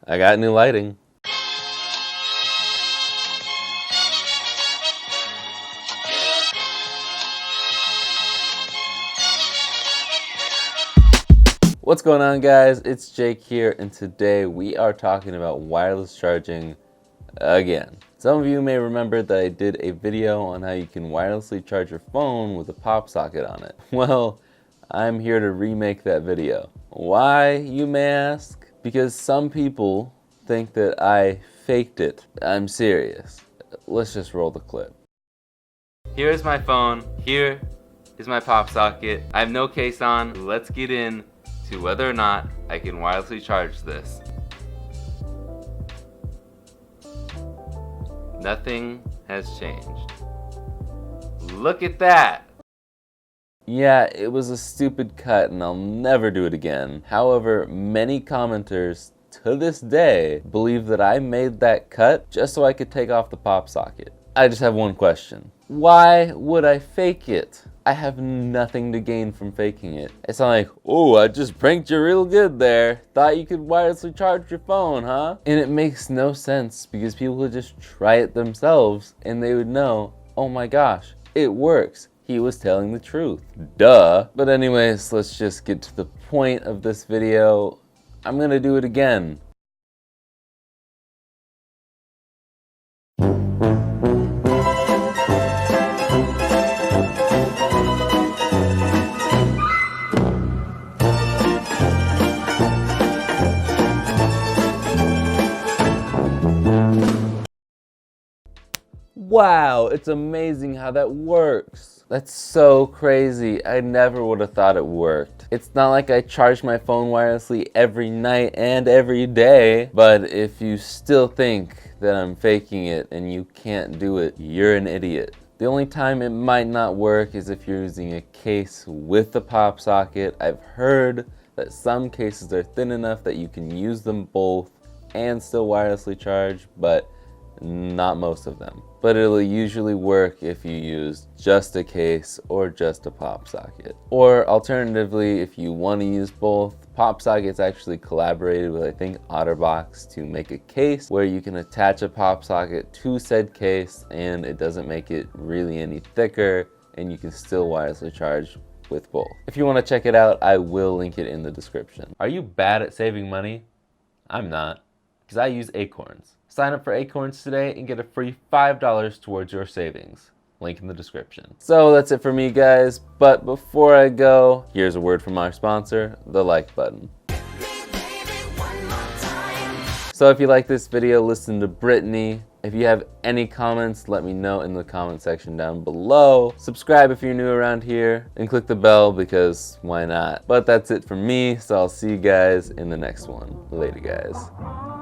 I got new lighting. What's going on, guys? It's Jake here, and today we are talking about wireless charging again. Some of you may remember that I did a video on how you can wirelessly charge your phone with a pop socket on it. Well, I'm here to remake that video. Why, you may ask? Because some people think that I faked it. I'm serious. Let's just roll the clip. Here's my phone. Here is my pop socket. I have no case on. Let's get in to whether or not I can wirelessly charge this. Nothing has changed. Look at that! Yeah, it was a stupid cut and I'll never do it again. However, many commenters to this day believe that I made that cut just so I could take off the pop socket. I just have one question. Why would I fake it? I have nothing to gain from faking it. It's not like, oh, I just pranked you real good there. Thought you could wirelessly charge your phone, huh? And it makes no sense because people would just try it themselves and they would know, oh my gosh, it works. He was telling the truth. Duh. But anyways, let's just get to the point of this video. I'm gonna do it again. Wow, it's amazing how that works. That's so crazy. I never would have thought it worked. It's not like I charge my phone wirelessly every night and every day, but if you still think that I'm faking it and you can't do it, you're an idiot. The only time it might not work is if you're using a case with the pop socket. I've heard that some cases are thin enough that you can use them both and still wirelessly charge, but not most of them. But it'll usually work if you use just a case or just a pop socket. Or alternatively, if you want to use both, Popsocket's actually collaborated with, I think, OtterBox to make a case where you can attach a pop socket to said case and it doesn't make it really any thicker and you can still wirelessly charge with both. If you want to check it out, I will link it in the description. Are you bad at saving money? I'm not, because I use Acorns. Sign up for Acorns today and get a free $5 towards your savings. Link in the description. So that's it for me, guys. But before I go, here's a word from our sponsor, the like button. So if you like this video, listen to Brittany. If you have any comments, let me know in the comment section down below. Subscribe if you're new around here and click the bell because why not? But that's it for me. So I'll see you guys in the next one. Later, guys.